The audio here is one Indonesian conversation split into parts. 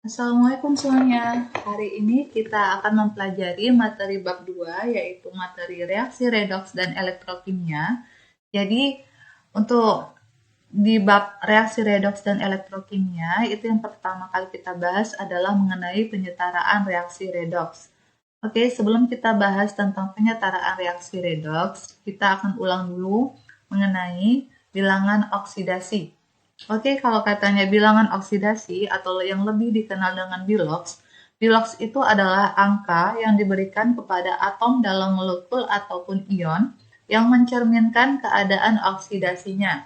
Assalamualaikum semuanya. Hari ini kita akan mempelajari materi bab 2 yaitu materi reaksi redoks dan elektrokimia. Jadi untuk di bab reaksi redoks dan elektrokimia itu yang pertama kali kita bahas adalah mengenai penyetaraan reaksi redoks. Oke, sebelum kita bahas tentang penyetaraan reaksi redoks, kita akan ulang dulu mengenai bilangan oksidasi. Oke, kalau katanya bilangan oksidasi atau yang lebih dikenal dengan biloks, biloks itu adalah angka yang diberikan kepada atom dalam molekul ataupun ion yang mencerminkan keadaan oksidasinya.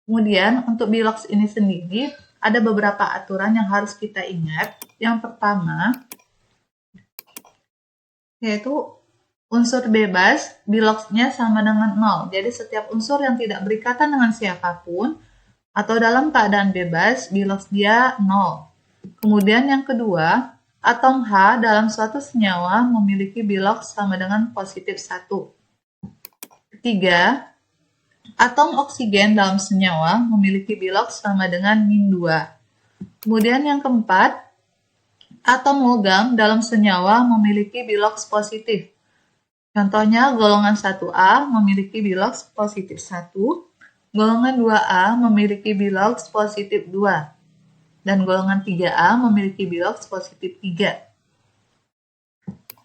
Kemudian untuk biloks ini sendiri ada beberapa aturan yang harus kita ingat. Yang pertama yaitu unsur bebas biloksnya sama dengan 0. Jadi setiap unsur yang tidak berikatan dengan siapapun atau dalam keadaan bebas, biloks dia 0. Kemudian yang kedua, atom H dalam suatu senyawa memiliki biloks sama dengan positif 1. Ketiga, atom oksigen dalam senyawa memiliki biloks sama dengan min 2. Kemudian yang keempat, atom logam dalam senyawa memiliki biloks positif. Contohnya golongan 1A memiliki biloks positif 1, golongan 2A memiliki biloks positif 2, dan golongan 3A memiliki biloks positif 3.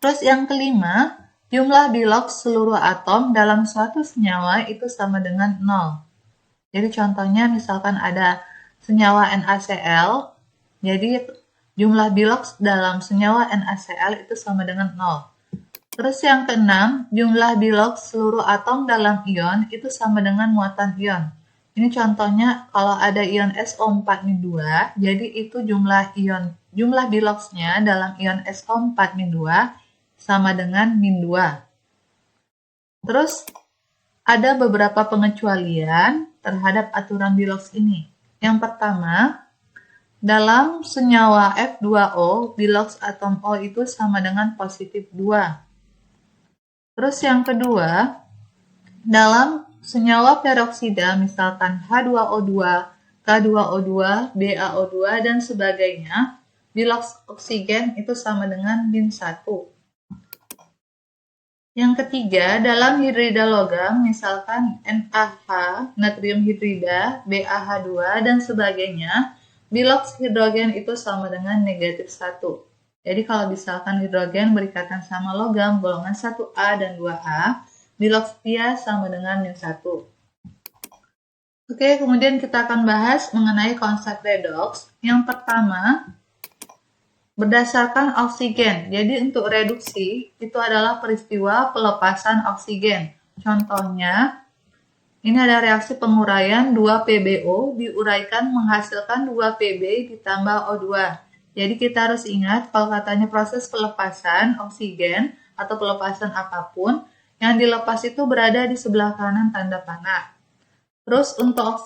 Terus yang kelima, jumlah biloks seluruh atom dalam suatu senyawa itu sama dengan 0. Jadi contohnya misalkan ada senyawa NaCl, jadi jumlah biloks dalam senyawa NaCl itu sama dengan 0. Terus yang keenam, jumlah biloks seluruh atom dalam ion itu sama dengan muatan ion. Ini contohnya kalau ada ion SO4-2, jadi itu jumlah biloksnya dalam ion SO4-2 sama dengan min 2. Terus ada beberapa pengecualian terhadap aturan biloks ini. Yang pertama, dalam senyawa F2O, biloks atom O itu sama dengan positif 2. Terus yang kedua, dalam senyawa peroksida misalkan H2O2, K2O2, BaO2, dan sebagainya, biloks oksigen itu sama dengan min 1. Yang ketiga, dalam hidrida logam misalkan NaH, natrium hidrida, BaH2, dan sebagainya, biloks hidrogen itu sama dengan negatif 1. Jadi kalau misalkan hidrogen berikatan sama logam golongan 1A dan 2A, biloks dia sama dengan min 1. Oke, kemudian kita akan bahas mengenai konsep redoks. Yang pertama, berdasarkan oksigen. Jadi untuk reduksi itu adalah peristiwa pelepasan oksigen. Contohnya, ini ada reaksi penguraian 2PbO diuraikan menghasilkan 2Pb ditambah O2. Jadi kita harus ingat kalau katanya proses pelepasan oksigen atau pelepasan apapun, yang dilepas itu berada di sebelah kanan tanda panah. Terus untuk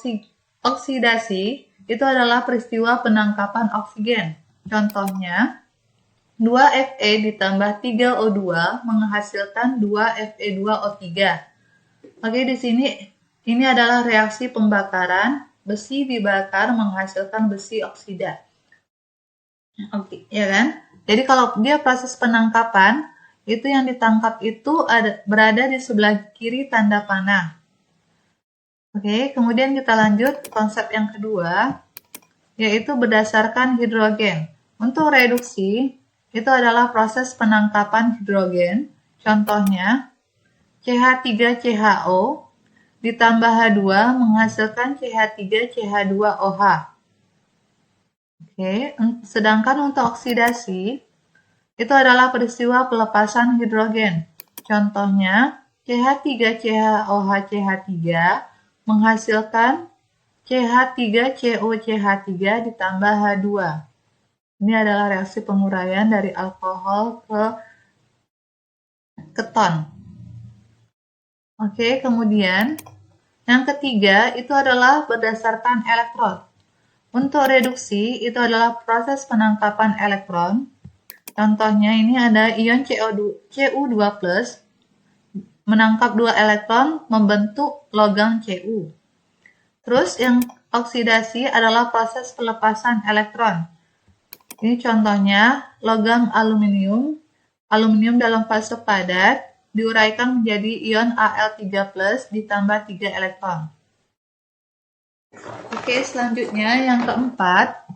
oksidasi, itu adalah peristiwa penangkapan oksigen. Contohnya, 2Fe ditambah 3O2 menghasilkan 2Fe2O3. Oke, di sini ini adalah reaksi pembakaran, besi dibakar menghasilkan besi oksida. Oke, ya kan? Jadi kalau dia proses penangkapan, itu yang ditangkap itu berada di sebelah kiri tanda panah. Oke, kemudian kita lanjut konsep yang kedua, yaitu berdasarkan hidrogen. Untuk reduksi, itu adalah proses penangkapan hidrogen. Contohnya, CH3CHO ditambah H2 menghasilkan CH3CH2OH. Oke, sedangkan untuk oksidasi, itu adalah peristiwa pelepasan hidrogen. Contohnya, CH3CHOHCH3 menghasilkan CH3COCH3 ditambah H2. Ini adalah reaksi penguraian dari alkohol ke keton. Oke, kemudian yang ketiga itu adalah berdasarkan elektron. Untuk reduksi itu adalah proses penangkapan elektron. Contohnya ini ada ion Cu2+ menangkap 2 elektron membentuk logam Cu. Terus yang oksidasi adalah proses pelepasan elektron. Ini contohnya logam aluminium. Aluminium dalam fase padat diuraikan menjadi ion Al3+ ditambah 3 elektron. Oke, selanjutnya yang keempat,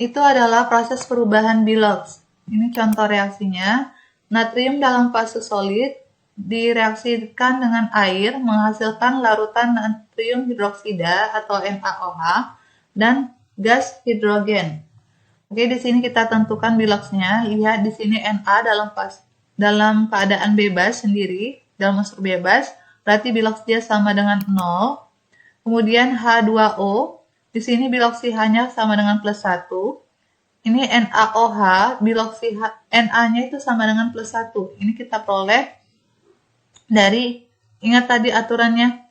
itu adalah proses perubahan Bilox. Ini contoh reaksinya. Natrium dalam fase solid direaksikan dengan air menghasilkan larutan natrium hidroksida atau NaOH dan gas hidrogen. Oke, di sini kita tentukan Biloxnya. Lihat di sini Na dalam keadaan bebas sendiri, dalam unsur bebas, berarti Bilox dia sama dengan 0. Kemudian H2O, di sini biloxi-nya sama dengan +1. Ini NaOH, biloxi Na-nya itu sama dengan +1. Ini kita peroleh dari, ingat tadi aturannya,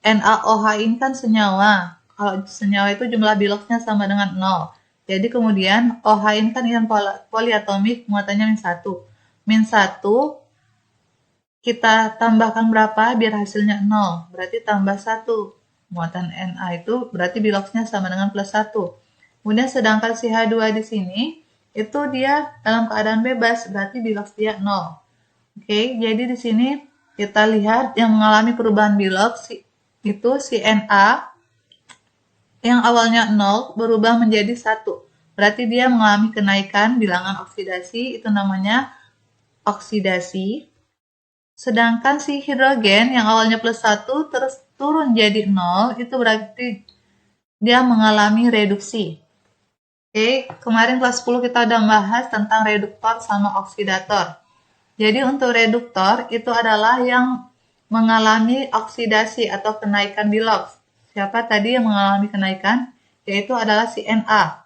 NaOH ini kan senyawa. Kalau senyawa itu jumlah biloxnya sama dengan 0. Jadi kemudian OH ini kan ion poliatomik, muatannya -1. -1 kita tambahkan berapa biar hasilnya 0. Berarti tambah 1. Muatan Na itu berarti biloxnya sama dengan +1. Kemudian sedangkan si H2 di sini itu dia dalam keadaan bebas, berarti bilox dia 0. Oke, jadi di sini kita lihat yang mengalami perubahan bilox itu si Na yang awalnya 0 berubah menjadi 1. Berarti dia mengalami kenaikan bilangan oksidasi, itu namanya oksidasi. Sedangkan si hidrogen yang awalnya +1 terus turun jadi 0, itu berarti dia mengalami reduksi. Oke, kemarin kelas 10 kita udah bahas tentang reduktor sama oksidator. Jadi untuk reduktor itu adalah yang mengalami oksidasi atau kenaikan bilox. Siapa tadi yang mengalami kenaikan? Yaitu adalah si Na.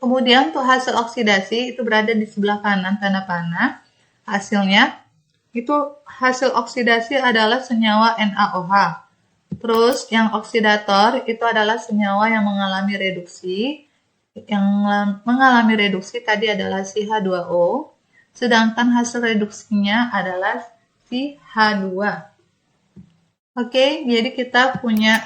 Kemudian untuk hasil oksidasi itu berada di sebelah kanan tanda panah. Hasilnya itu hasil oksidasi adalah senyawa NaOH. Terus yang oksidator itu adalah senyawa yang mengalami reduksi. Yang mengalami reduksi tadi adalah si H2O. Sedangkan hasil reduksinya adalah si H2. Oke, jadi kita punya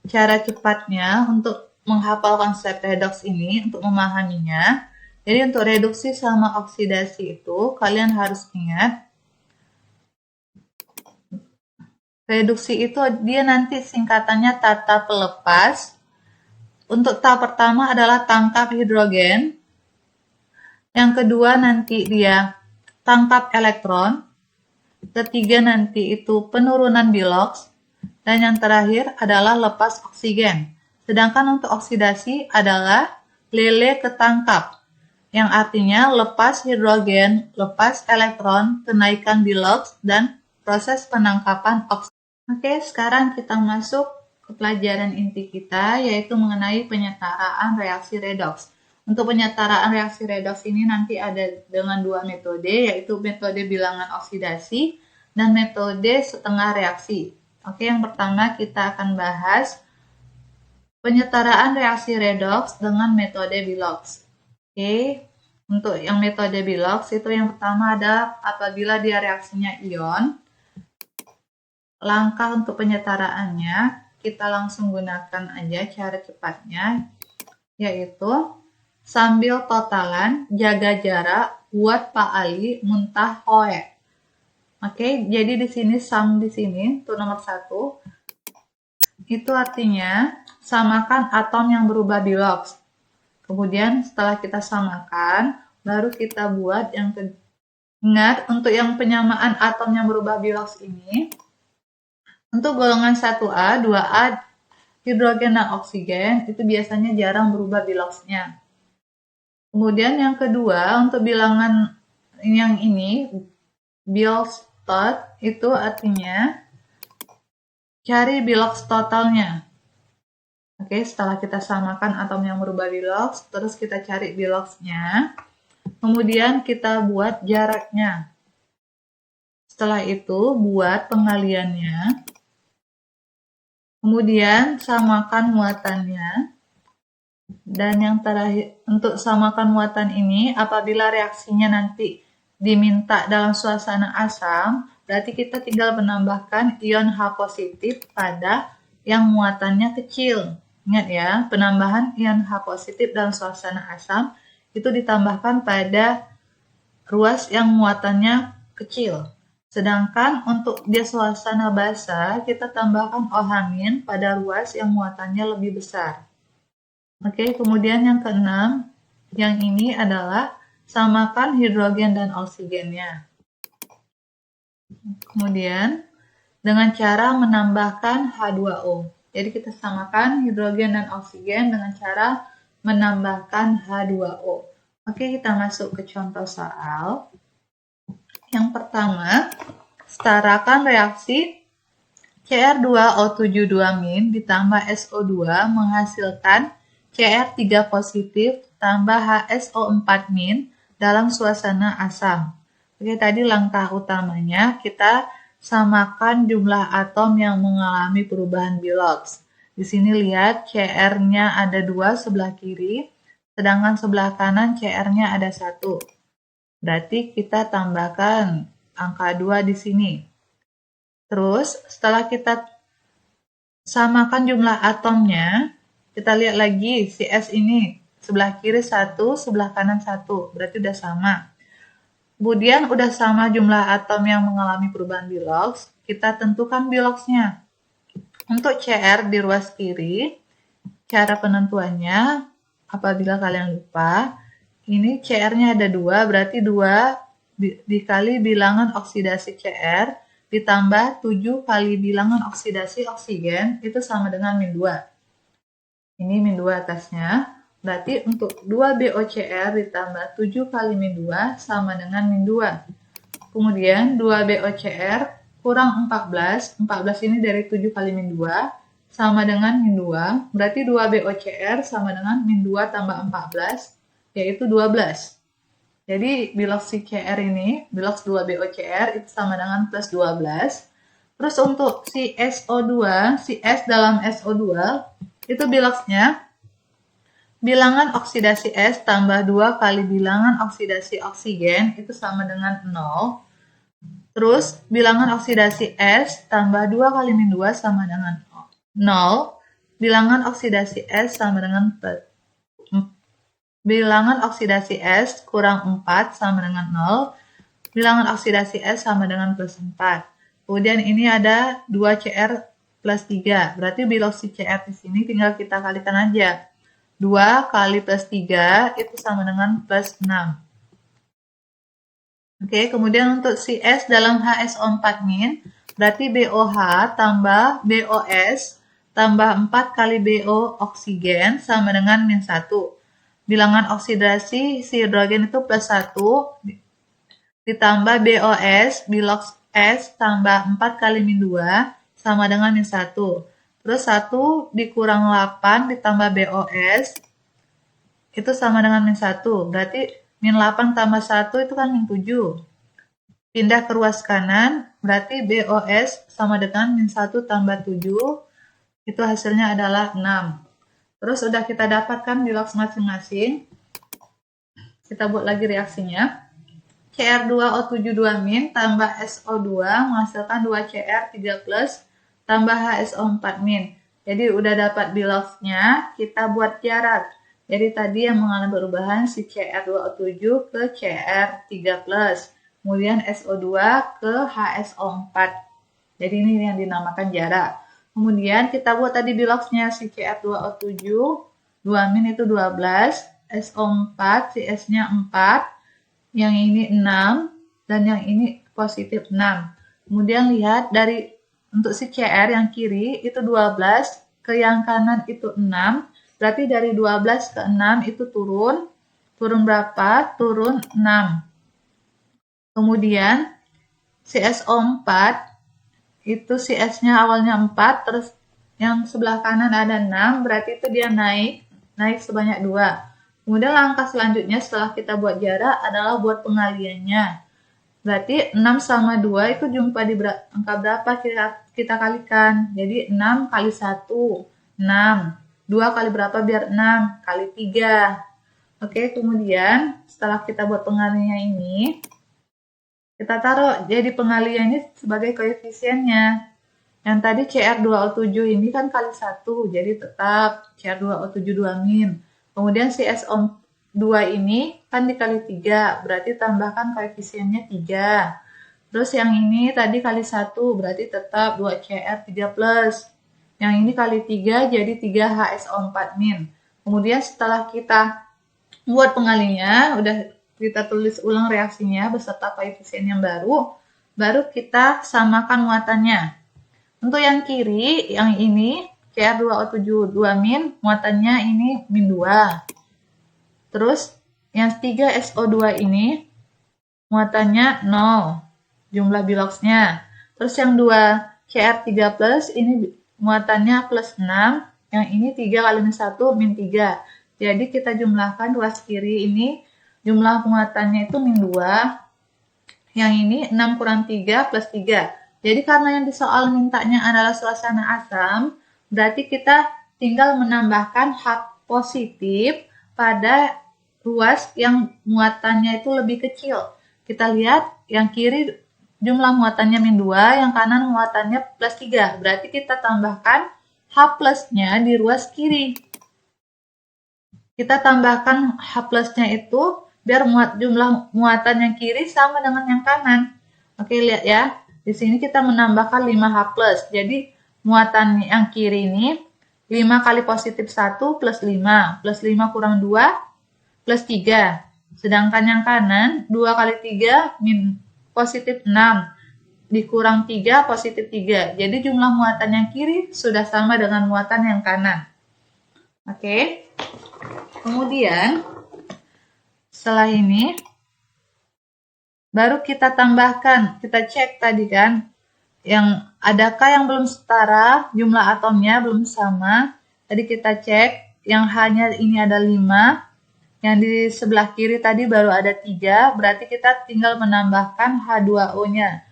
cara cepatnya untuk menghafal konsep redoks ini, untuk memahaminya. Jadi untuk reduksi sama oksidasi itu, kalian harus ingat, reduksi itu dia nanti singkatannya tata pelepas. Untuk tahap pertama adalah tangkap hidrogen. Yang kedua nanti dia tangkap elektron. Ketiga nanti itu penurunan bilox. Dan yang terakhir adalah lepas oksigen. Sedangkan untuk oksidasi adalah lele ketangkap. Yang artinya lepas hidrogen, lepas elektron, kenaikan bilox, dan proses penangkapan oksigen. Oke, sekarang kita masuk ke pelajaran inti kita, yaitu mengenai penyetaraan reaksi redoks. Untuk penyetaraan reaksi redoks ini nanti ada dengan dua metode, yaitu metode bilangan oksidasi dan metode setengah reaksi. Oke, yang pertama kita akan bahas penyetaraan reaksi redoks dengan metode Bilox. Oke, untuk yang metode Bilox itu yang pertama ada apabila dia reaksinya ion. Langkah untuk penyetaraannya, kita langsung gunakan aja cara cepatnya, yaitu sambil totalan, jaga jarak, buat Pak Ali, muntah hoe. Oke, jadi di sini sum di sini untuk nomor 1 itu artinya samakan atom yang berubah bilox. Kemudian setelah kita samakan, baru kita buat yang ingat untuk yang penyamaan atom yang berubah bilox ini, untuk golongan 1A, 2A, hidrogen dan oksigen itu biasanya jarang berubah biloxnya. Kemudian yang kedua, untuk bilangan yang ini, bilox tot itu artinya cari bilox totalnya. Oke, setelah kita samakan atom yang berubah bilox, terus kita cari biloxnya. Kemudian kita buat jaraknya. Setelah itu buat pengaliannya. Kemudian samakan muatannya. Dan yang terakhir, untuk samakan muatan ini, apabila reaksinya nanti diminta dalam suasana asam, berarti kita tinggal menambahkan ion H positif pada yang muatannya kecil. Ingat ya, penambahan ion H positif dalam suasana asam itu ditambahkan pada ruas yang muatannya kecil. Sedangkan untuk dia suasana basah, kita tambahkan OH- pada ruas yang muatannya lebih besar. Oke, kemudian yang keenam, yang ini adalah samakan hidrogen dan oksigennya. Kemudian, dengan cara menambahkan H2O. Jadi kita samakan hidrogen dan oksigen dengan cara menambahkan H2O. Oke, kita masuk ke contoh soal. Yang pertama, setarakan reaksi Cr2O72- ditambah SO2 menghasilkan Cr3 positif tambah HSO4- dalam suasana asam. Oke, tadi langkah utamanya kita samakan jumlah atom yang mengalami perubahan Bilox. Di sini lihat Cr-nya ada 2 sebelah kiri, sedangkan sebelah kanan Cr-nya ada 1. Berarti kita tambahkan angka 2 di sini. Terus setelah kita samakan jumlah atomnya, kita lihat lagi si S ini sebelah kiri 1, sebelah kanan 1. Berarti udah sama. Kemudian udah sama jumlah atom yang mengalami perubahan Bilox, kita tentukan Biloxnya. Untuk Cr di ruas kiri, cara penentuannya apabila kalian lupa, ini Cr-nya ada 2, berarti 2 dikali bilangan oksidasi Cr ditambah 7 kali bilangan oksidasi oksigen itu sama dengan min 2. Ini min 2 atasnya. Berarti untuk 2BOCr ditambah 7 kali min 2 sama dengan min 2. Kemudian 2BOCr kurang 14. 14 ini dari 7 kali min 2 sama dengan min 2. Berarti 2BOCr sama dengan min 2 tambah 14, yaitu 12. Jadi Bilox si Cr ini, Bilox 2BOCr itu sama dengan plus 12. Terus untuk si SO2, si S dalam SO2, itu Biloxnya bilangan oksidasi S tambah 2 kali bilangan oksidasi oksigen itu sama dengan 0. Terus bilangan oksidasi S tambah 2 kali min 2 sama dengan 0. Bilangan oksidasi S sama dengan bilangan oksidasi S kurang 4 sama dengan 0. Bilangan oksidasi S sama dengan plus 4. Kemudian ini ada 2Cr plus 3. Berarti Bilox si Cr di sini tinggal kita kalikan aja. 2 kali plus 3 itu sama dengan plus 6. Oke, kemudian untuk si S dalam HSO4- berarti BOH tambah BOS tambah 4 kali BO oksigen sama dengan min 1. Bilangan oksidasi si hidrogen itu plus 1 ditambah BOS, Bilox S tambah 4 kali min 2 sama dengan min 1. Terus 1 dikurang 8 ditambah BOS itu sama dengan min 1. Berarti min 8 tambah 1 itu kan min 7. Pindah ke ruas kanan, berarti BOS sama dengan min 1 tambah 7. Itu hasilnya adalah 6. Terus udah kita dapatkan Bilox masing-masing. Kita buat lagi reaksinya. Cr2O72- tambah SO2 menghasilkan 2Cr3+ tambah HSO4-. Jadi udah dapat Biloxnya, kita buat jarak. Jadi tadi yang mengalami perubahan si Cr2O7 ke Cr3+, kemudian SO2 ke HSO4. Jadi ini yang dinamakan jarak. Kemudian kita buat tadi Biloxnya si Cr2O7, 2- itu 12, SO4, si S-nya 4, yang ini 6, dan yang ini positif 6. Kemudian lihat dari untuk si Cr yang kiri itu 12, ke yang kanan itu 6, berarti dari 12 ke 6 itu turun berapa? Turun 6. Kemudian si SO4 itu si S-nya awalnya 4, terus yang sebelah kanan ada 6, berarti itu dia naik sebanyak 2. Kemudian langkah selanjutnya setelah kita buat jarak adalah buat pengaliannya. Berarti 6 sama 2 itu jumpa di angka berapa kita kalikan. Jadi 6 kali 1, 6. 2 kali berapa biar 6? Kali 3. Oke, kemudian setelah kita buat pengaliannya ini, kita taruh jadi pengaliannya sebagai koefisiennya. Yang tadi Cr2O7 ini kan kali 1, jadi tetap Cr2O7 2-. Kemudian si SO4 2 ini kan dikali 3, berarti tambahkan koefisiennya 3. Terus yang ini tadi kali 1, berarti tetap 2Cr3+. Yang ini kali 3, jadi 3HSO4-. Kemudian setelah kita buat pengalinya, udah kita tulis ulang reaksinya beserta koefisien yang baru kita samakan muatannya. Untuk yang kiri, yang ini Cr2O7 2-, muatannya ini -2. Terus yang 3SO2 ini muatannya 0, jumlah biloxnya. Terus yang 2 Cr3+ ini muatannya +6, yang ini 3 kali -1 -3. Jadi kita jumlahkan ruas kiri ini, jumlah muatannya itu -2, yang ini 6 kurang 3 plus 3. Jadi karena yang di soal mintanya adalah suasana asam, berarti kita tinggal menambahkan H positif pada ruas yang muatannya itu lebih kecil. Kita lihat yang kiri jumlah muatannya -2, yang kanan muatannya +3. Berarti kita tambahkan H plusnya di ruas kiri. Kita tambahkan H plusnya itu biar jumlah muatan yang kiri sama dengan yang kanan. Oke, lihat ya. Di sini kita menambahkan 5H+. Jadi muatan yang kiri ini 5 kali +1 plus 5. Plus 5 kurang 2 plus 3. Sedangkan yang kanan 2 kali 3 +6. Dikurang 3 +3. Jadi jumlah muatan yang kiri sudah sama dengan muatan yang kanan. Oke. Kemudian setelah ini baru kita tambahkan, kita cek tadi kan, yang adakah yang belum setara, jumlah atomnya belum sama. Tadi kita cek, yang hanya ini ada 5, yang di sebelah kiri tadi baru ada 3, berarti kita tinggal menambahkan H2O-nya.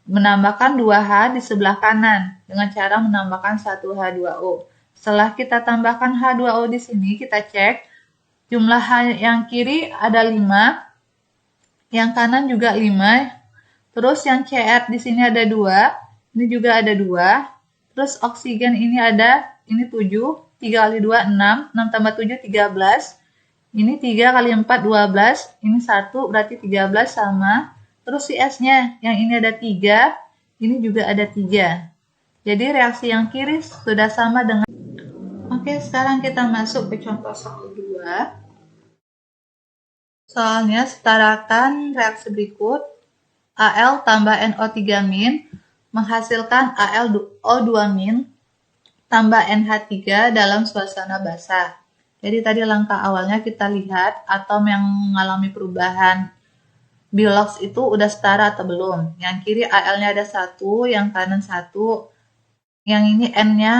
Menambahkan 2H di sebelah kanan, dengan cara menambahkan 1H2O. Setelah kita tambahkan H2O di sini, kita cek, jumlah H yang kiri ada 5, yang kanan juga 5. Terus yang Cr di sini ada 2, ini juga ada 2. Terus oksigen ini ada, ini 7, 3 kali 2 6, 6 tambah 7 13. Ini 3 kali 4 12, ini 1 berarti 13 sama. Terus si S-nya, yang ini ada 3, ini juga ada 3. Jadi reaksi yang kiri sudah sama dengan. Oke, sekarang kita masuk ke contoh soal 2. Soalnya setarakan reaksi berikut. Al tambah NO3- menghasilkan AlO2- tambah NH3 dalam suasana basah. Jadi tadi langkah awalnya kita lihat atom yang mengalami perubahan bilox itu udah setara atau belum. Yang kiri Al-nya ada 1, yang kanan 1. Yang ini N-nya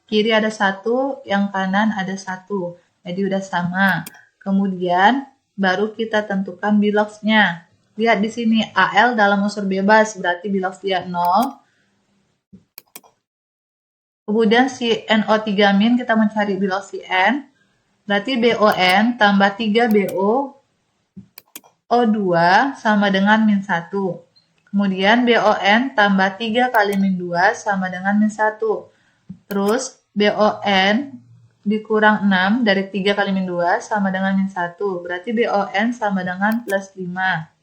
kiri ada 1, yang kanan ada 1. Jadi udah sama. Kemudian baru kita tentukan biloxnya. Lihat di sini Al dalam unsur bebas, berarti bilox dia 0. Kemudian si NO3- kita mencari bilox si N. Berarti BON tambah 3BO O2 sama dengan -1. Kemudian BON tambah 3 kali -2 sama dengan -1. Terus BON dikurang 6 dari 3 kali -2 sama dengan -1. Berarti BON sama dengan +5.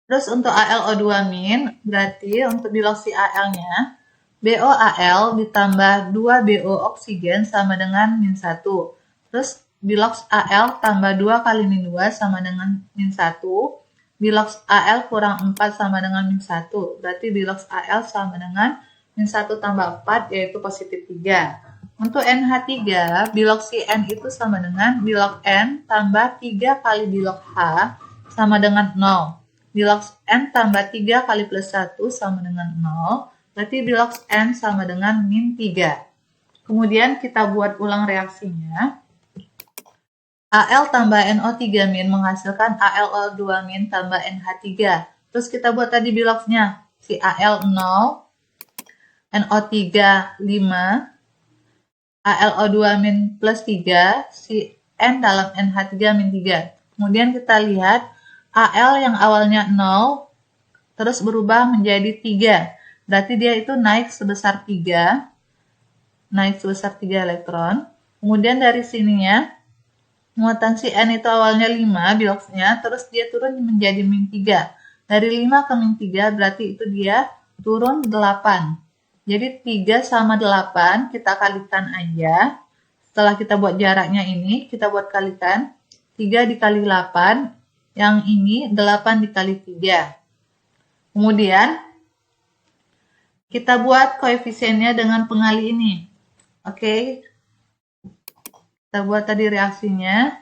Terus untuk AlO2- berarti untuk bilox si Al-nya BOAl ditambah 2BO oksigen sama dengan -1. Terus bilox Al tambah 2 kali -2 sama dengan -1. Bilox Al kurang 4 sama dengan -1. Berarti bilox Al sama dengan -1 tambah 4, yaitu +3. Untuk NH3, bilox si N itu sama dengan bilox N tambah 3 kali bilox H sama dengan 0. Bilox N tambah 3 kali +1 sama dengan 0. Berarti bilox N sama dengan -3. Kemudian kita buat ulang reaksinya. Al tambah NO3- menghasilkan AlO2- tambah NH3. Terus kita buat tadi biloxnya. Si Al 0, NO3 5, AlO2- +3, si N dalam NH3-3. Kemudian kita lihat Al yang awalnya 0, terus berubah menjadi 3. Berarti dia itu naik sebesar 3. Naik sebesar 3 elektron. Kemudian dari sininya, muatan si N itu awalnya 5 biloxnya, terus dia turun menjadi min 3. Dari 5 ke min 3 berarti itu dia turun 8. Jadi 3 sama 8 kita kalikan aja. Setelah kita buat jaraknya ini, kita buat kalikan. 3 dikali 8, yang ini 8 dikali 3. Kemudian, kita buat koefisiennya dengan pengali ini. Oke, kita buat tadi reaksinya.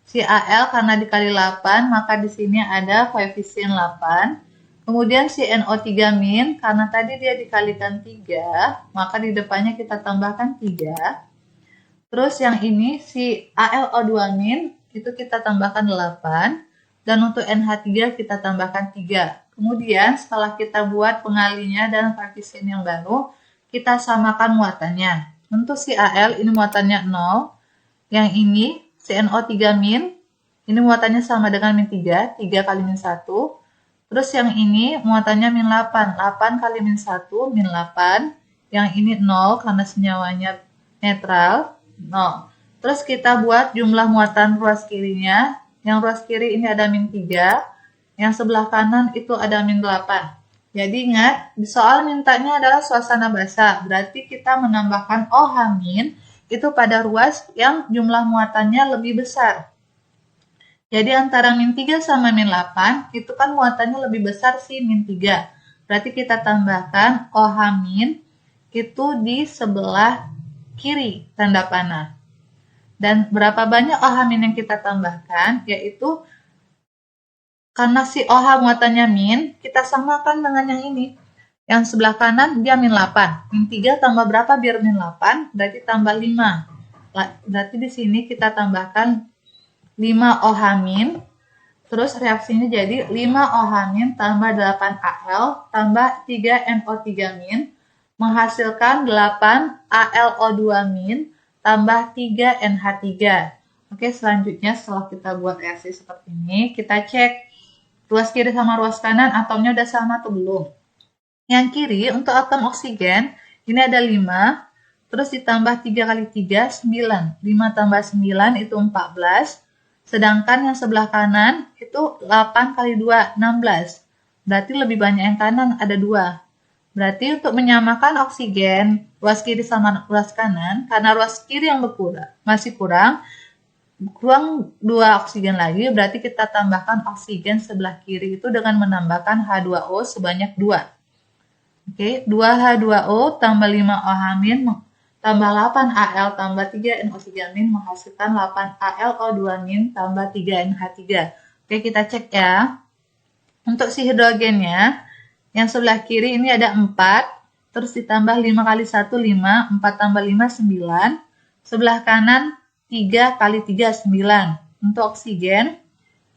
Si Al karena dikali 8, maka di sini ada koefisien 8. Kemudian si NO3 min, karena tadi dia dikalikan 3, maka di depannya kita tambahkan 3. Terus yang ini si AlO2 min, itu kita tambahkan 8. Dan untuk NH3 kita tambahkan 3. Kemudian setelah kita buat pengalinya dan koefisien yang baru, kita samakan muatannya. Untuk si Al, ini muatannya 0. Yang ini, si NO3 min, ini muatannya sama dengan min 3, 3 kali min 1. Terus yang ini muatannya min 8, 8 kali min 1, min 8. Yang ini 0 karena senyawanya netral, 0. Terus kita buat jumlah muatan ruas kirinya. Yang ruas kiri ini ada min 3, yang sebelah kanan itu ada min 8. Jadi ingat, di soal mintanya adalah suasana basah, berarti kita menambahkan OH min itu pada ruas yang jumlah muatannya lebih besar. Jadi antara min 3 sama min 8, itu kan muatannya lebih besar sih min 3. Berarti kita tambahkan OH min itu di sebelah kiri tanda panah. Dan berapa banyak OH min yang kita tambahkan, yaitu karena si OH muatannya min, kita samakan dengan yang ini. Yang sebelah kanan dia min 8. Min 3 tambah berapa biar min 8? Berarti tambah 5. Berarti di sini kita tambahkan 5 OH min. Terus reaksinya jadi 5 OH min tambah 8 Al tambah 3 NO3 min menghasilkan 8 AlO2 min tambah 3 NH3. Oke, selanjutnya setelah kita buat reaksi seperti ini, kita cek ruas kiri sama ruas kanan atomnya udah sama atau belum. Yang kiri untuk atom oksigen, ini ada 5, terus ditambah 3 kali 3, 9. 5 tambah 9 itu 14, sedangkan yang sebelah kanan itu 8 kali 2, 16. Berarti lebih banyak yang kanan, ada 2. Berarti untuk menyamakan oksigen, ruas kiri sama ruas kanan, karena ruas kiri yang masih kurang 2 oksigen lagi, berarti kita tambahkan oksigen sebelah kiri itu dengan menambahkan H2O sebanyak 2. Oke, 2H2O tambah 5OH min tambah 8Al tambah 3 NO3 min menghasilkan 8AlO2 min tambah 3NH3. Oke, kita cek ya. Untuk si hidrogennya, yang sebelah kiri ini ada 4, terus ditambah 5 kali 1, 5, 4 tambah 5, 9. Sebelah kanan 3 kali 3, 9. Untuk oksigen,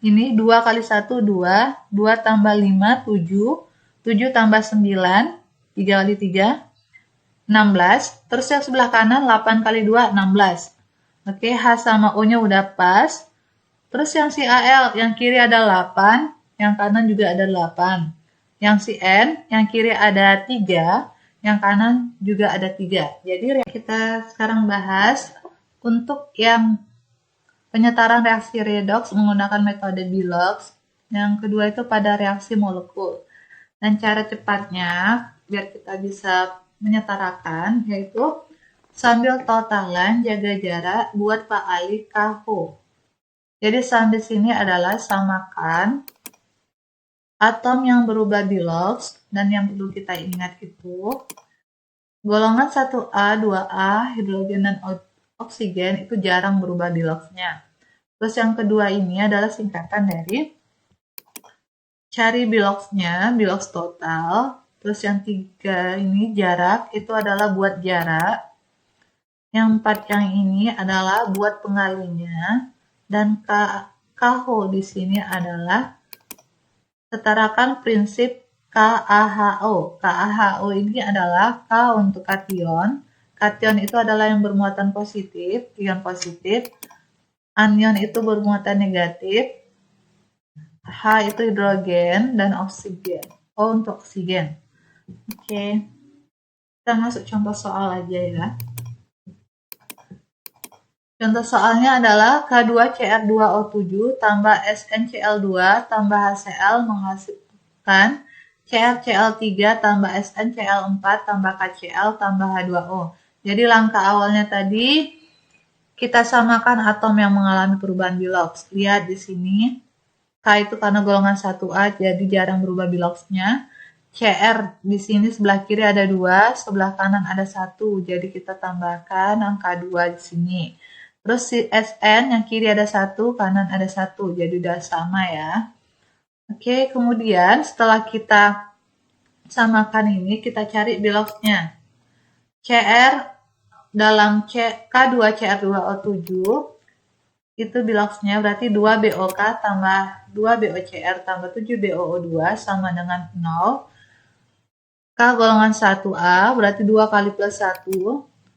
ini 2 kali 1, 2, 2 tambah 5, 7, 7 tambah 9, 3 kali 3, 16. Terus yang sebelah kanan 8 kali 2, 16. Oke, H sama O-nya udah pas. Terus yang si Al, yang kiri ada 8, yang kanan juga ada 8. Yang si N, yang kiri ada 3, yang kanan juga ada 3. Jadi kita sekarang bahas untuk yang penyetaran reaksi redoks menggunakan metode Bilox. Yang kedua itu pada reaksi molekul. Dan cara cepatnya biar kita bisa menyetarakan yaitu sambil totalan jaga jarak buat Pak Ali KO. Jadi sambil sini adalah samakan atom yang berubah Bilox, dan yang perlu kita ingat itu golongan 1A, 2A, hidrogen dan oksigen itu jarang berubah Biloxnya. Terus yang kedua ini adalah singkatan dari cari Biloxnya, Bilox total. Terus yang 3 ini jarak, itu adalah buat jarak. Yang 4 yang ini adalah buat pengalinya. Dan KHO di sini adalah setarakan prinsip KaHO. KaHO ini adalah K untuk kation. Kation itu adalah yang bermuatan positif, ion positif. Anion itu bermuatan negatif. H itu hidrogen dan oksigen. O untuk oksigen. Oke. Kita masuk contoh soal aja ya. Contoh soalnya adalah K2Cr2O7 tambah SnCl2 tambah HCl menghasilkan CrCl3 tambah SnCl4 tambah KCl tambah H2O. Jadi langkah awalnya tadi kita samakan atom yang mengalami perubahan Bilox. Lihat di sini, K itu karena golongan 1A jadi jarang berubah Biloxnya. Cr di sini sebelah kiri ada 2, sebelah kanan ada 1. Jadi kita tambahkan angka 2 di sini. Terus si Sn yang kiri ada 1, kanan ada 1. Jadi udah sama ya. Oke, kemudian setelah kita samakan ini, kita cari Biloxnya. Cr dalam K2Cr2O7 itu Biloxnya berarti 2BOK tambah 2BOCr tambah 7BOO2 sama dengan 0. K golongan 1A berarti 2 kali plus 1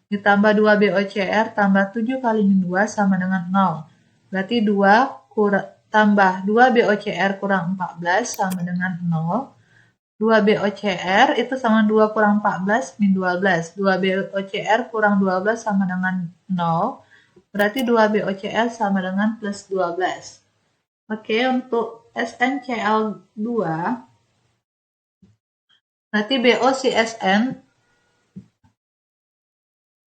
ditambah 2BOCr tambah 7 kali min 2 sama dengan 0. Berarti 2 tambah 2BOCr kurang 14 sama dengan 0. 2BOCr itu sama 2 kurang 14 min 12. 2BOCr kurang 12 sama dengan 0. Berarti 2BOCl sama dengan plus 12. Oke, untuk SnCl2 berarti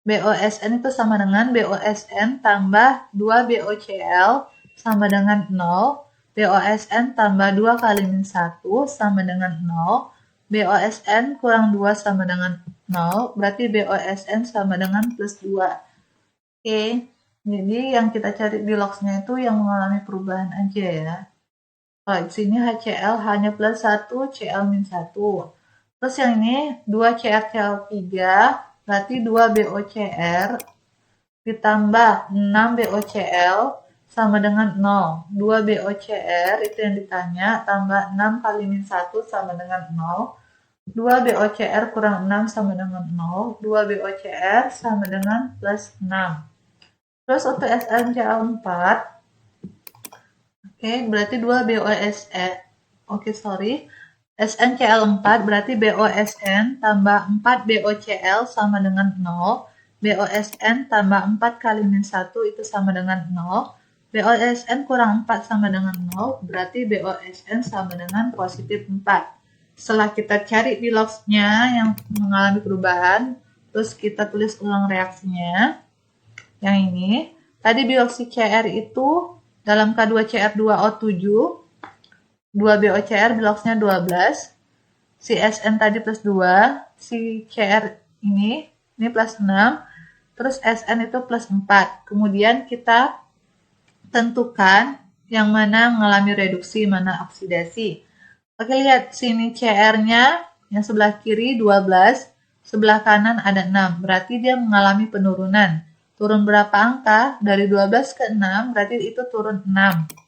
BOSN itu sama dengan BOSN tambah 2BOCl sama dengan 0. BOSN tambah 2 kali min 1 sama dengan 0. BOSN kurang 2 sama dengan 0. Berarti BOSN sama dengan plus 2. Oke, jadi yang kita cari Biloxnya itu yang mengalami perubahan aja ya. Kalau di sini HCl hanya plus 1, Cl min 1. Terus yang ini 2CrCl3 berarti 2BOCr ditambah 6BOCl sama dengan 0. 2BOCr itu yang ditanya, tambah 6 kali min 1 sama dengan 0. 2BOCr kurang 6 sama dengan 0. 2BOCr sama dengan plus 6. Terus untuk SnCl4, oke, berarti 2BOSN. Oke, sorry. SnCl4 berarti BOSN tambah 4BOCl sama dengan 0. BOSN tambah 4 kali min 1 itu sama dengan 0. BOSN kurang 4 sama dengan 0. Berarti BOSN sama dengan positif 4. Setelah kita cari Biloxnya yang mengalami perubahan, terus kita tulis ulang reaksinya. Yang ini, tadi Bioksi Cr itu dalam K2Cr2O7, 2BOCr Biloxnya 12, si Sn tadi plus 2, si Cr ini plus 6, terus Sn itu plus 4. Kemudian kita tentukan yang mana mengalami reduksi, mana oksidasi. Oke, lihat sini Cr-nya yang sebelah kiri 12, sebelah kanan ada 6, berarti dia mengalami penurunan. Turun berapa angka? Dari 12 ke 6, berarti itu turun 6.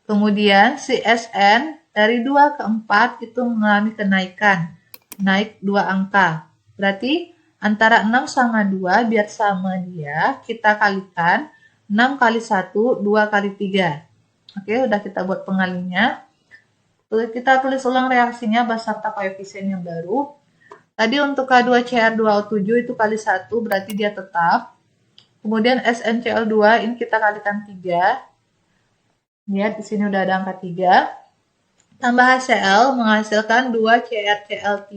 Kemudian si Sn dari 2 ke 4 itu mengalami kenaikan, naik 2 angka. Berarti antara 6 sama 2 biar sama dia, kita kalikan 6 kali 1, 2 kali 3. Oke, udah kita buat pengalinya. Kita tulis ulang reaksinya beserta koefisien yang baru. Tadi untuk K2Cr2O7 itu kali 1, berarti dia tetap. Kemudian SnCl2 ini kita kalikan 3. Lihat di sini udah ada angka 3. Tambah HCl menghasilkan 2CrCl3.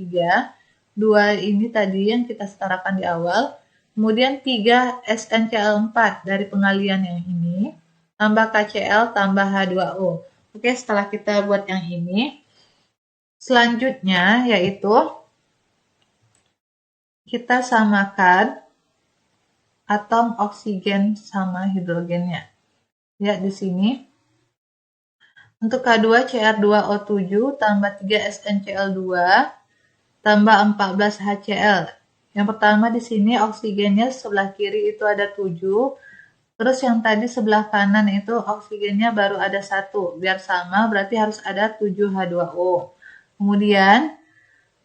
2 ini tadi yang kita setarakan di awal. Kemudian 3 SnCl4 dari pengalian yang ini. Tambah KCl tambah H2O. Oke, setelah kita buat yang ini, selanjutnya yaitu kita samakan atom oksigen sama hidrogennya. Lihat di sini. Untuk K2Cr2O7 tambah 3 SnCl2 tambah 14 HCl. Yang pertama di sini oksigennya sebelah kiri itu ada 7. Terus yang tadi sebelah kanan itu oksigennya baru ada 1. Biar sama berarti harus ada 7H2O. Kemudian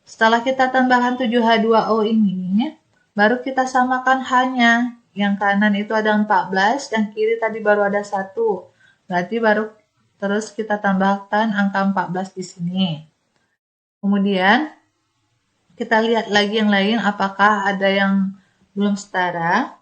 setelah kita tambahkan 7H2O ini, baru kita samakan H-nya. Yang kanan itu ada 14, yang kiri tadi baru ada 1. Berarti baru terus kita tambahkan angka 14 di sini. Kemudian kita lihat lagi yang lain apakah ada yang belum setara.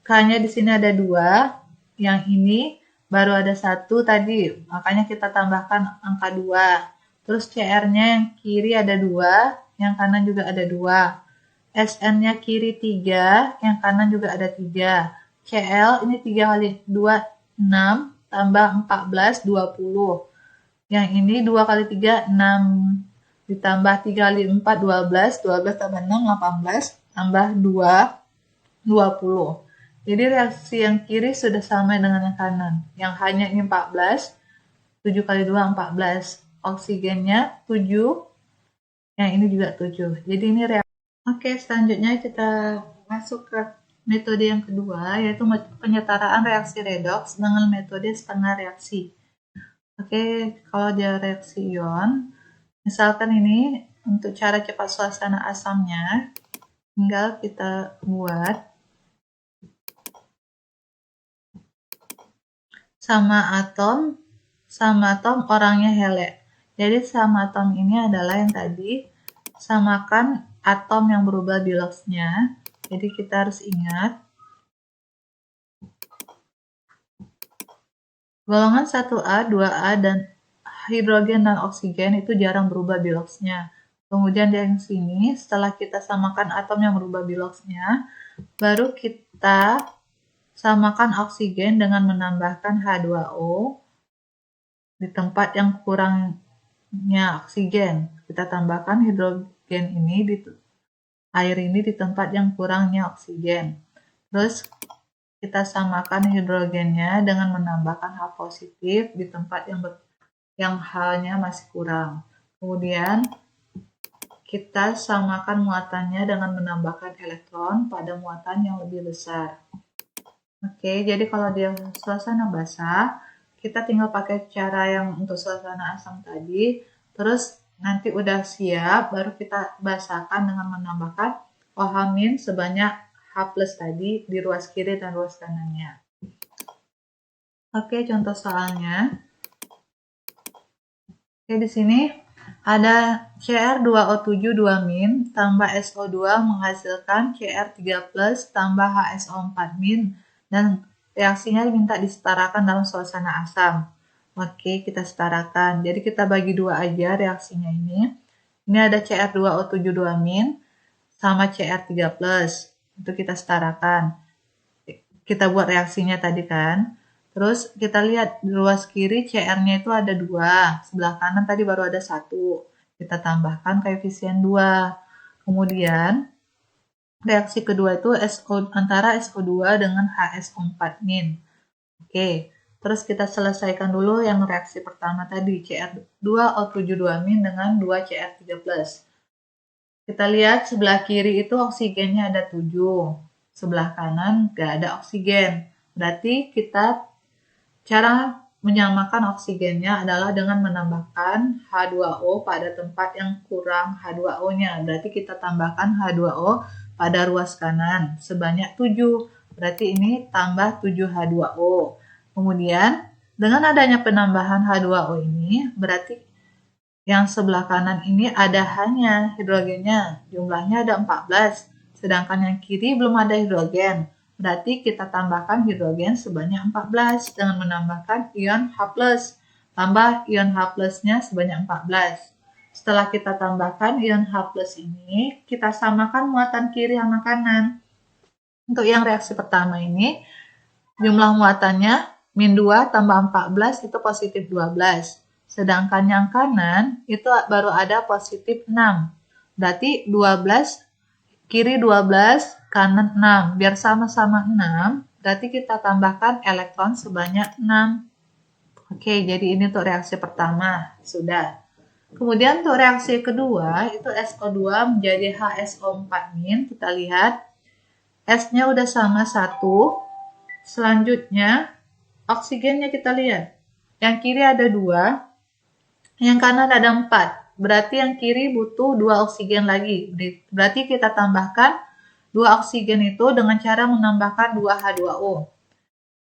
K-nya di sini ada 2, yang ini baru ada 1 tadi, makanya kita tambahkan angka 2. Terus CR-nya yang kiri ada 2, yang kanan juga ada 2. SN-nya kiri 3, yang kanan juga ada 3. CL ini 3 kali 2, 6, tambah 14, 20. Yang ini 2 kali 3, 6. Ditambah 3 kali 4, 12. 12 tambah 6, 18. Tambah 2, 20. Jadi reaksi yang kiri sudah sama dengan yang kanan. Yang hanya ini 14. 7 kali 2, 14. Oksigennya 7. Yang ini juga 7. Jadi ini reaksi. Oke, selanjutnya kita masuk ke metode yang kedua, yaitu penyetaraan reaksi redoks dengan metode setengah reaksi. Oke, kalau dia reaksi ion, misalkan ini untuk cara cepat suasana asamnya, tinggal kita buat sama atom orangnya Hele. Jadi sama atom ini adalah yang tadi, samakan atom yang berubah biloxnya. Jadi kita harus ingat golongan 1A, 2A, dan hidrogen dan oksigen itu jarang berubah biloxnya. Kemudian yang sini, setelah kita samakan atom yang berubah biloxnya, baru kita samakan oksigen dengan menambahkan H2O di tempat yang kurangnya oksigen. Kita tambahkan hidrogen ini di air ini di tempat yang kurangnya oksigen. Terus kita samakan hidrogennya dengan menambahkan H positif di tempat yang H-nya masih kurang. Kemudian kita samakan muatannya dengan menambahkan elektron pada muatan yang lebih besar. Oke, jadi kalau dia suasana basah, kita tinggal pakai cara yang untuk suasana asam tadi. Terus nanti udah siap, baru kita basahkan dengan menambahkan OH- sebanyak H+ tadi di ruas kiri dan ruas kanannya. Oke, contoh soalnya. Oke, di sini ada Cr2O7 2- tambah SO2 menghasilkan Cr3+ tambah HSO4- dan reaksinya diminta disetarakan dalam suasana asam. Oke, kita setarakan. Jadi kita bagi 2 aja reaksinya ini. Ini ada Cr2O7 2- sama Cr3+. Itu kita setarakan. Kita buat reaksinya tadi kan. Terus kita lihat di ruas kiri CR-nya itu ada 2. Sebelah kanan tadi baru ada 1. Kita tambahkan koefisien 2. Kemudian reaksi kedua itu antara SO2 dengan HSO4-. Oke, terus kita selesaikan dulu yang reaksi pertama tadi, Cr2O7 2- dengan 2 Cr3+. Kita lihat sebelah kiri itu oksigennya ada 7. Sebelah kanan nggak ada oksigen. Berarti kita cara menyamakan oksigennya adalah dengan menambahkan H2O pada tempat yang kurang H2O-nya. Berarti kita tambahkan H2O pada ruas kanan sebanyak 7. Berarti ini tambah 7 H2O. Kemudian dengan adanya penambahan H2O ini, berarti yang sebelah kanan ini ada hanya hidrogennya. Jumlahnya ada 14. Sedangkan yang kiri belum ada hidrogen. Berarti kita tambahkan hidrogen sebanyak 14 dengan menambahkan ion H+. Tambah ion H+-nya sebanyak 14. Setelah kita tambahkan ion H+ ini, kita samakan muatan kiri sama kanan. Untuk yang reaksi pertama ini, jumlah muatannya -2 tambah 14 itu positif 12. Sedangkan yang kanan itu baru ada positif 6. Berarti 12, kiri 12, kanan 6. Biar sama-sama 6, berarti kita tambahkan elektron sebanyak 6. Oke, jadi ini untuk reaksi pertama. Sudah. Kemudian untuk reaksi kedua, itu SO2 menjadi HSO4-. Kita lihat, S-nya udah sama 1. Selanjutnya, oksigennya kita lihat. Yang kiri ada 2, yang kanan ada 4. Berarti yang kiri butuh 2 oksigen lagi. Berarti kita tambahkan 2 oksigen itu dengan cara menambahkan 2 H2O.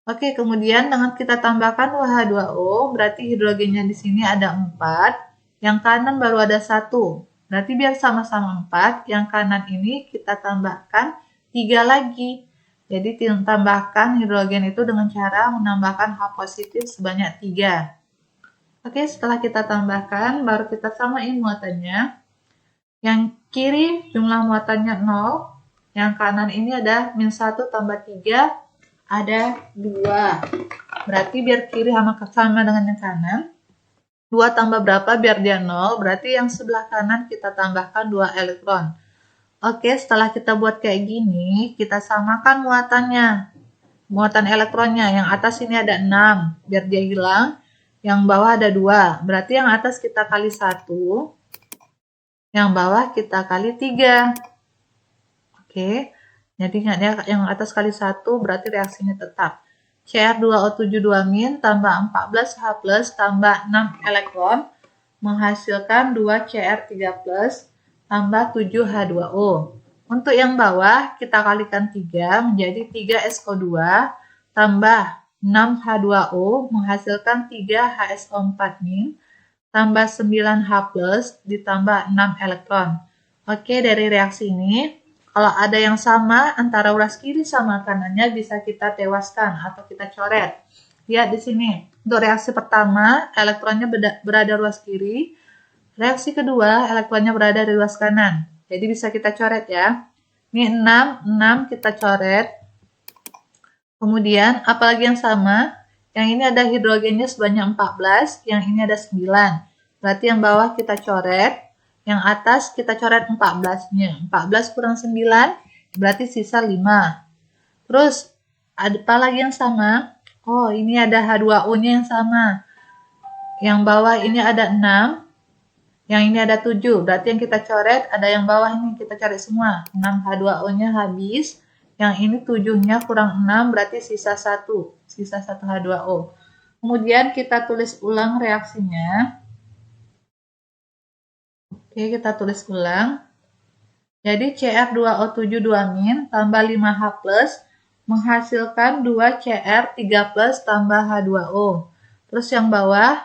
Oke, kemudian dengan kita tambahkan 2 H2O, berarti hidrogennya di sini ada 4. Yang kanan baru ada 1. Berarti biar sama-sama 4, yang kanan ini kita tambahkan 3 lagi. Jadi tambahkan hidrogen itu dengan cara menambahkan H positif sebanyak 3. Oke, setelah kita tambahkan, baru kita samain muatannya. Yang kiri jumlah muatannya 0, yang kanan ini ada min 1 tambah 3, ada 2. Berarti biar kiri sama dengan yang kanan, 2 tambah berapa biar dia 0, berarti yang sebelah kanan kita tambahkan 2 elektron. Oke, setelah kita buat kayak gini, kita samakan muatannya. Muatan elektronnya, yang atas ini ada 6, biar dia hilang. Yang bawah ada 2, berarti yang atas kita kali 1, yang bawah kita kali 3. Oke, jadi yang atas kali 1 berarti reaksinya tetap. Cr2O72- tambah 14H+ tambah 6 elektron menghasilkan 2Cr3+ tambah 7H2O. Untuk yang bawah kita kalikan 3 menjadi 3SO2 tambah 6H2O menghasilkan 3HSO4- tambah 9H+ ditambah 6 elektron. Oke, dari reaksi ini kalau ada yang sama antara uras kiri sama kanannya bisa kita tewaskan atau kita coret. Lihat di sini. Untuk reaksi pertama, elektronnya berada ruas kiri. Reaksi kedua, elektronnya berada di ruas kanan. Jadi bisa kita coret ya. Ini 6 kita coret. Kemudian, apalagi yang sama? Yang ini ada hidrogennya sebanyak 14, yang ini ada 9. Berarti yang bawah kita coret. Yang atas kita coret 14-nya. 14 kurang 9, berarti sisa 5. Terus, apa lagi yang sama? Oh, ini ada H2O-nya yang sama. Yang bawah ini ada 6. Yang ini ada 7. Berarti yang kita coret, ada yang bawah ini kita coret semua. 6 H2O-nya habis. Yang ini 7-nya kurang 6, berarti sisa 1. Sisa 1 H2O. Kemudian kita tulis ulang reaksinya. Oke, kita tulis ulang. Jadi Cr2O72- tambah 5H+ menghasilkan 2Cr3+ tambah H2O. Terus yang bawah,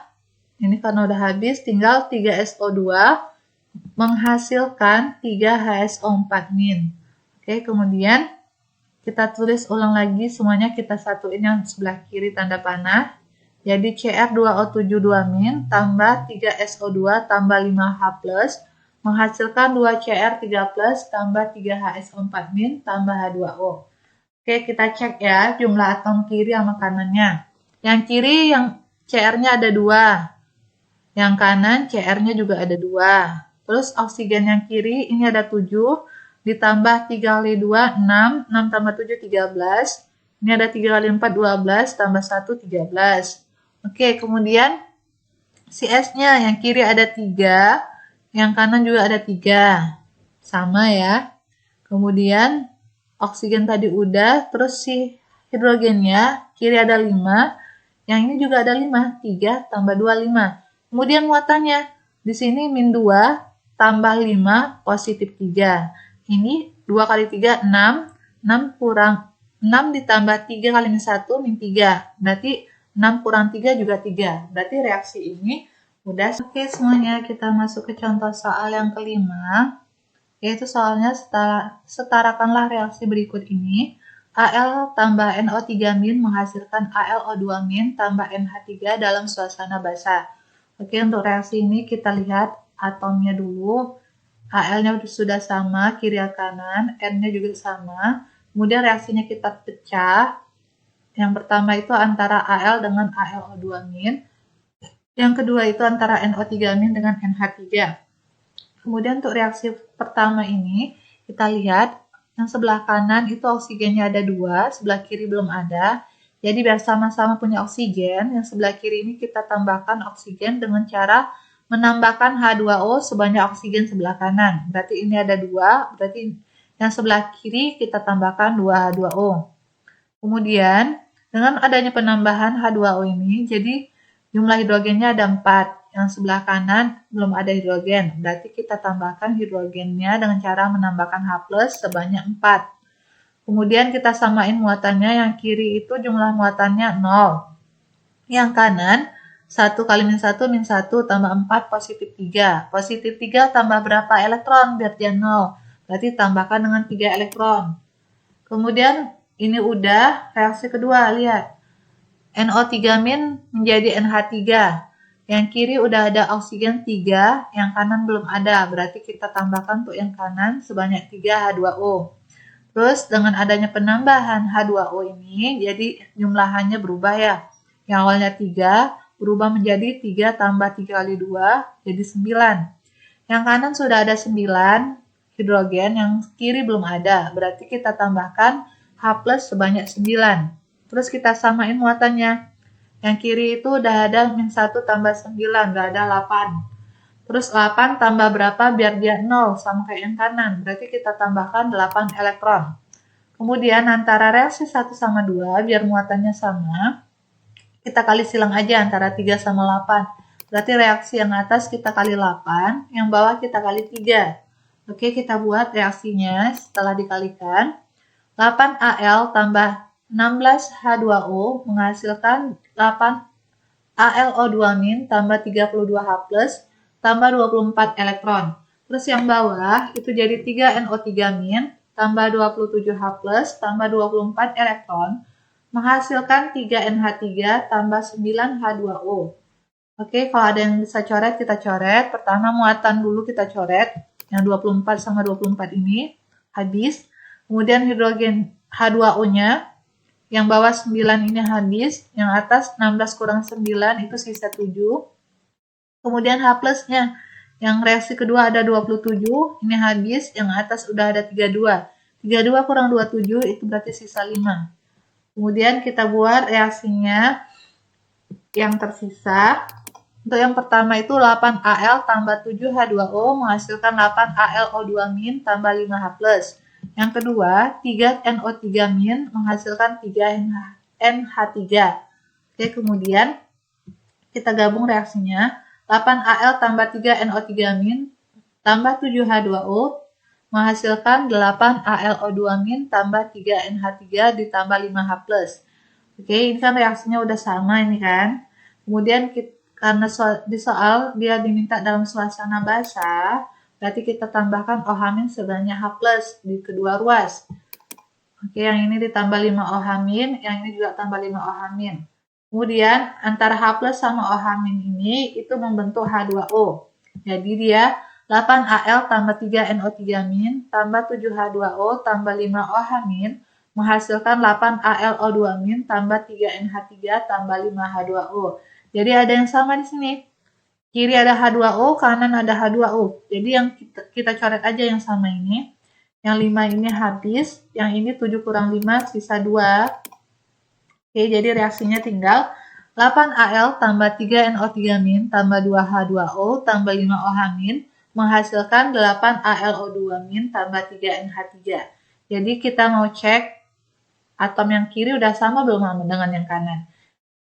ini karena udah habis, tinggal 3SO2 menghasilkan 3HSO4-. Oke, kemudian kita tulis ulang lagi semuanya, kita satuin yang sebelah kiri tanda panah. Jadi Cr2O72- tambah 3SO2 tambah 5H+ menghasilkan 2Cr3+ tambah 3HSO4- tambah H2O. Oke, kita cek ya jumlah atom kiri sama kanannya. Yang kiri yang Cr-nya ada 2. Yang kanan Cr-nya juga ada 2. Terus oksigen yang kiri ini ada 7. Ditambah 3 kali 2, 6. 6 tambah 7, 13. Ini ada 3 kali 4, 12. Tambah 1, 13. Oke, kemudian si S-nya yang kiri ada 3, yang kanan juga ada 3. Sama ya. Kemudian oksigen tadi udah, terus si hidrogennya kiri ada 5, yang ini juga ada 5. 3 tambah 2, 5. Kemudian muatannya di sini min 2 tambah 5 positif 3. Ini 2 kali 3, 6. 6 kurang 6 ditambah 3 kali min 1, min 3. Berarti 6 kurang 3 juga 3. Berarti reaksi ini udah. Oke, semuanya kita masuk ke contoh soal yang kelima. Yaitu soalnya setarakanlah reaksi berikut ini. Al tambah NO3- menghasilkan AlO2- tambah NH3 dalam suasana basah. Oke, untuk reaksi ini kita lihat atomnya dulu. Al-nya sudah sama, kiri dan kanan. N-nya juga sama. Kemudian reaksinya kita pecah. Yang pertama itu antara Al dengan AlO2-. Yang kedua itu antara NO3- dengan NH3. Kemudian untuk reaksi pertama ini, kita lihat yang sebelah kanan itu oksigennya ada 2, sebelah kiri belum ada. Jadi biar sama-sama punya oksigen, yang sebelah kiri ini kita tambahkan oksigen dengan cara menambahkan H2O sebanyak oksigen sebelah kanan. Berarti ini ada 2, berarti yang sebelah kiri kita tambahkan 2 H2O. Kemudian dengan adanya penambahan H2O ini, jadi jumlah hidrogennya ada 4. Yang sebelah kanan belum ada hidrogen. Berarti kita tambahkan hidrogennya dengan cara menambahkan H+ sebanyak 4. Kemudian kita samain muatannya. Yang kiri itu jumlah muatannya 0. Yang kanan 1 kali min 1 min 1 tambah 4 positif 3. Positif 3 tambah berapa elektron biar dia 0. Berarti tambahkan dengan 3 elektron. Kemudian ini udah, reaksi kedua, lihat. NO3- menjadi NH3. Yang kiri udah ada oksigen 3, yang kanan belum ada. Berarti kita tambahkan untuk yang kanan sebanyak 3 H2O. Terus dengan adanya penambahan H2O ini, jadi jumlahannya berubah ya. Yang awalnya 3, berubah menjadi 3 tambah 3 kali 2, jadi 9. Yang kanan sudah ada 9 hidrogen, yang kiri belum ada. Berarti kita tambahkan H plus sebanyak 9. Terus kita samain muatannya. Yang kiri itu udah ada -1 tambah 9, udah ada 8. Terus 8 tambah berapa biar dia 0, sama kayak yang kanan. Berarti kita tambahkan 8 elektron. Kemudian antara reaksi 1 sama 2, biar muatannya sama, kita kali silang aja antara 3 sama 8. Berarti reaksi yang atas kita kali 8, yang bawah kita kali 3. Oke, kita buat reaksinya setelah dikalikan. 8Al tambah 16H2O menghasilkan 8 AlO2- tambah 32H+, tambah 24 elektron. Terus yang bawah itu jadi 3NO3- tambah 27H+, tambah 24 elektron, menghasilkan 3NH3 tambah 9H2O. Oke, kalau ada yang bisa coret, kita coret. Pertama muatan dulu kita coret, yang 24 sama 24 ini, habis. Kemudian hidrogen H2O-nya, yang bawah 9 ini habis, yang atas 16 kurang 9 itu sisa 7. Kemudian H plusnya, yang reaksi kedua ada 27, ini habis, yang atas udah ada 32. 32 kurang 27 itu berarti sisa 5. Kemudian kita buat reaksinya yang tersisa. Untuk yang pertama itu 8Al tambah 7H2O menghasilkan 8AlO2- tambah 5H+. Yang kedua, 3NO3- menghasilkan 3NH3. Oke, kemudian kita gabung reaksinya. 8Al tambah 3NO3- tambah 7H2O menghasilkan 8AlO2- tambah 3NH3 ditambah 5H+. Oke, ini kan reaksinya udah sama ini kan. Kemudian karena di soal dia diminta dalam suasana basah, berarti kita tambahkan OH- sebanyak H+ di kedua ruas. Oke, yang ini ditambah 5 OH-, yang ini juga tambah 5 OH-. Kemudian antara H+ sama OH- ini itu membentuk H2O. Jadi dia 8Al tambah 3NO3- tambah 7H2O tambah 5 OH- menghasilkan 8AlO2- tambah 3NH3 tambah 5H2O. Jadi ada yang sama di sini. Kiri ada H2O, kanan ada H2O. Jadi yang kita coret aja yang sama ini. Yang 5 ini habis, yang ini 7 kurang 5 sisa 2. Oke, jadi reaksinya tinggal 8Al tambah 3NO3- tambah 2H2O tambah 5 OH- menghasilkan 8AlO2- tambah 3NH3. Jadi kita mau cek atom yang kiri udah sama belum dengan yang kanan.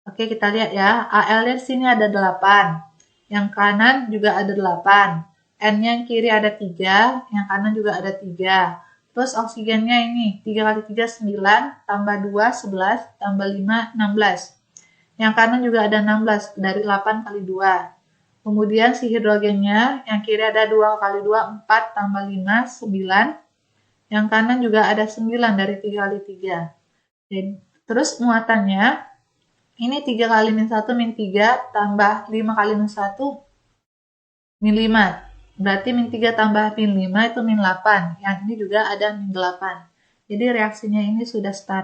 Oke, kita lihat ya. Al di sini ada 8. Yang kanan juga ada 8. N-nya yang kiri ada 3, yang kanan juga ada 3. Terus oksigennya ini 3 kali 3 9, tambah 2 11, tambah 5 16. Yang kanan juga ada 16 dari 8 kali 2. Kemudian si hidrogennya yang kiri ada 2 kali 2 4, tambah 5 9. Yang kanan juga ada 9 dari 3 kali 3. Jadi, terus muatannya ini 3 kali min 1 min 3 tambah 5 kali min 1 min 5. Berarti min 3 tambah min 5 itu min 8. Yang ini juga ada min 8. Jadi reaksinya ini sudah setara.